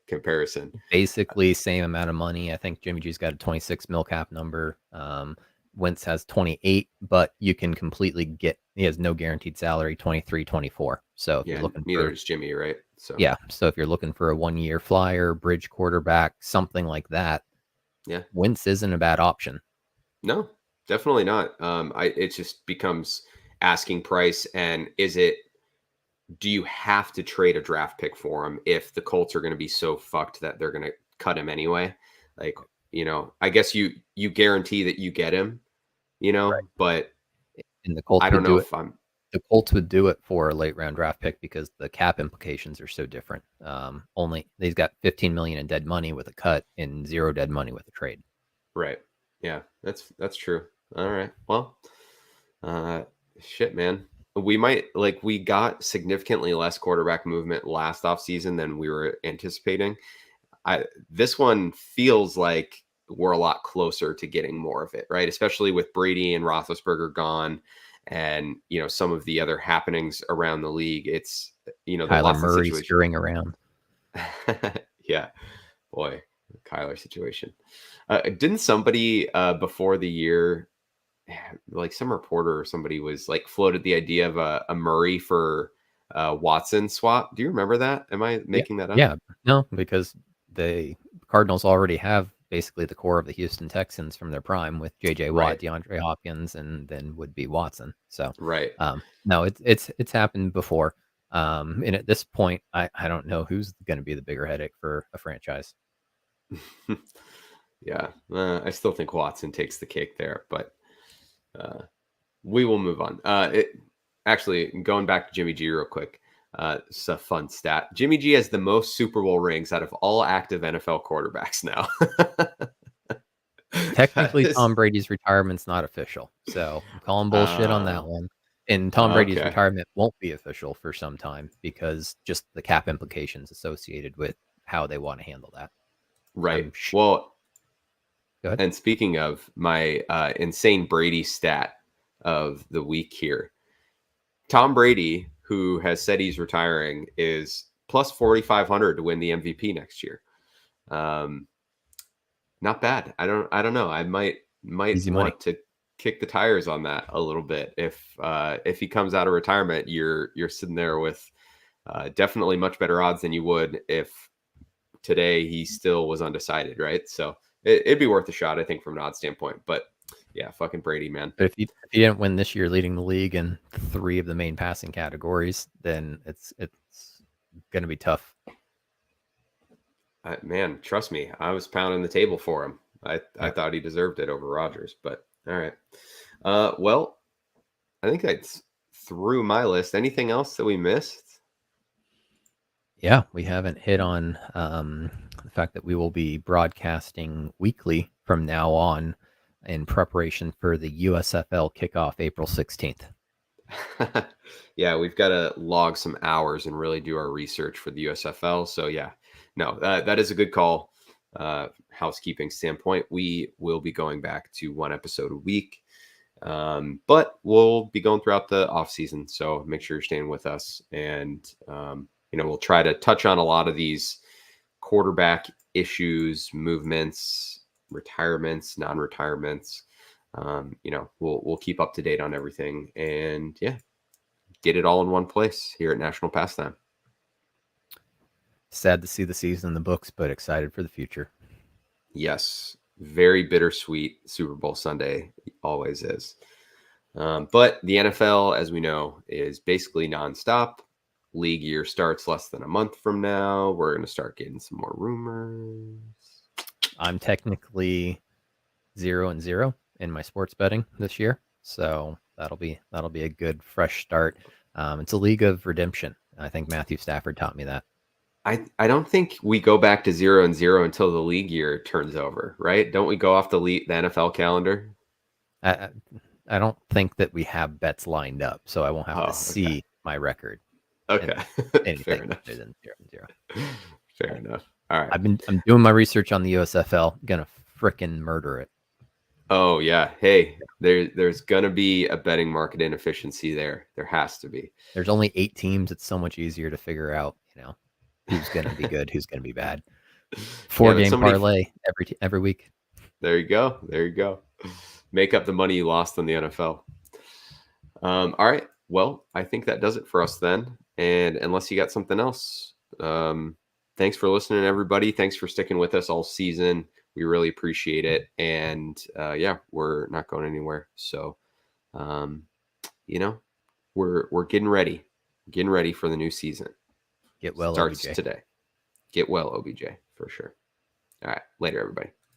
[SPEAKER 1] comparison.
[SPEAKER 2] Basically same amount of money. I think Jimmy G's got a 26 mil cap number. Wentz has 28, but you can completely he has no guaranteed salary, 23, 24. So if you're looking
[SPEAKER 1] neither is Jimmy, right? So
[SPEAKER 2] so if you're looking for a 1-year flyer, bridge quarterback, something like that, Wentz isn't a bad option.
[SPEAKER 1] No, definitely not. It just becomes asking price, and do you have to trade a draft pick for him if the Colts are going to be so fucked that they're going to cut him anyway? Like, I guess you guarantee that you get him, but
[SPEAKER 2] and the Colts
[SPEAKER 1] I don't know if
[SPEAKER 2] the Colts would do it for a late round draft pick because the cap implications are so different. Only they've got 15 million in dead money with a cut and 0 dead money with a trade.
[SPEAKER 1] Right. Yeah, that's true. All right. Well, shit, man. We got significantly less quarterback movement last offseason than we were anticipating. This one feels like we're a lot closer to getting more of it, right? Especially with Brady and Roethlisberger gone, and some of the other happenings around the league. It's the
[SPEAKER 2] Kyler Murray screwing around.
[SPEAKER 1] Yeah, boy, Kyler situation. Didn't somebody before the year, like some reporter or somebody was like floated the idea of a Murray for Watson swap? Do you remember that? Am I making that up?
[SPEAKER 2] Yeah, no, because the Cardinals already have basically the core of the Houston Texans from their prime with J.J. Watt,
[SPEAKER 1] Right.
[SPEAKER 2] DeAndre Hopkins, and then would be Watson. So,
[SPEAKER 1] Right.
[SPEAKER 2] no, it's happened before. And at this point, I don't know who's going to be the bigger headache for a franchise.
[SPEAKER 1] Yeah. I still think Watson takes the cake there, but we will move on. Actually, going back to Jimmy G real quick. It's a fun stat. Jimmy G has the most Super Bowl rings out of all active NFL quarterbacks now. That
[SPEAKER 2] Technically,
[SPEAKER 1] is
[SPEAKER 2] Tom Brady's retirement's not official, so I'm calling bullshit on that
[SPEAKER 1] uh,
[SPEAKER 2] one. And Tom Brady's
[SPEAKER 1] okay.
[SPEAKER 2] retirement won't be official for some time because just the cap implications associated with how they want to handle that.
[SPEAKER 1] Right.
[SPEAKER 2] I'm sh-
[SPEAKER 1] Well,
[SPEAKER 2] Go ahead.
[SPEAKER 1] and speaking of my insane Brady stat of the week here, Tom Brady, who has said he's retiring, is plus 4,500 to win the MVP next year. Um, Not bad. I don't know. I might
[SPEAKER 2] Easy money.
[SPEAKER 1] want to kick the tires on that a little bit. If he comes out of retirement, you're sitting there with definitely much better odds than you would if today he still was undecided, right? So it'd be worth a shot, I think, from an odds standpoint. But yeah, fucking Brady, man.
[SPEAKER 2] But if you didn't win this year, leading the league in 3 of the main passing categories, then it's going to be tough.
[SPEAKER 1] Man, trust me, I was pounding the table for him. I
[SPEAKER 2] Yeah.
[SPEAKER 1] thought he deserved it over Rodgers, but all right. Well, I think that's through my list. Anything else that we missed?
[SPEAKER 2] Yeah, we haven't hit on the fact that we will be broadcasting weekly from now on in preparation for the USFL kickoff April 16th.
[SPEAKER 1] Yeah, we've got to log some hours and really do our research for the USFL. So yeah, no, that is a good call. Housekeeping standpoint, we will be going back to one episode a week, but we'll be going throughout the off season. So make sure you're staying with us, and we'll try to touch on a lot of these quarterback issues, movements, retirements, non-retirements. We'll keep up to date on everything, and yeah, get it all in one place here at National Pastime.
[SPEAKER 2] Sad to see the season in the books, but excited for the future.
[SPEAKER 1] Yes, very bittersweet Super Bowl Sunday, always is. But the NFL, as we know, is basically nonstop. League year starts less than a month from now. We're going to start getting some more rumors.
[SPEAKER 2] I'm technically 0-0 in my sports betting this year, so that'll be a good fresh start. It's a league of redemption. I think Matthew Stafford taught me that.
[SPEAKER 1] I don't think we go back to 0-0 until the league year turns over, right? Don't we go off the NFL calendar?
[SPEAKER 2] I, I don't think that we have bets lined up, so I won't have to
[SPEAKER 1] Oh, okay.
[SPEAKER 2] see my record.
[SPEAKER 1] Okay. Fair
[SPEAKER 2] Anything
[SPEAKER 1] enough.
[SPEAKER 2] other than 0-0.
[SPEAKER 1] Fair enough. All right.
[SPEAKER 2] I'm doing my research on the USFL. Gonna frickin' murder it.
[SPEAKER 1] Oh yeah. Hey, there's gonna be a betting market inefficiency there. There has to be.
[SPEAKER 2] There's only 8 teams. It's so much easier to figure out, who's gonna be good, who's gonna be bad.
[SPEAKER 1] Yeah, but
[SPEAKER 2] 4-game parlay every week.
[SPEAKER 1] There you go. There you go. Make up the money you lost on the NFL. All right. Well, I think that does it for us then. And unless you got something else, thanks for listening, everybody. Thanks for sticking with us all season. We really appreciate it. And yeah, we're not going anywhere. So, we're getting ready for the new season.
[SPEAKER 2] Get well,
[SPEAKER 1] Starts
[SPEAKER 2] OBJ.
[SPEAKER 1] today. Get well, OBJ, for sure. All right. Later, everybody.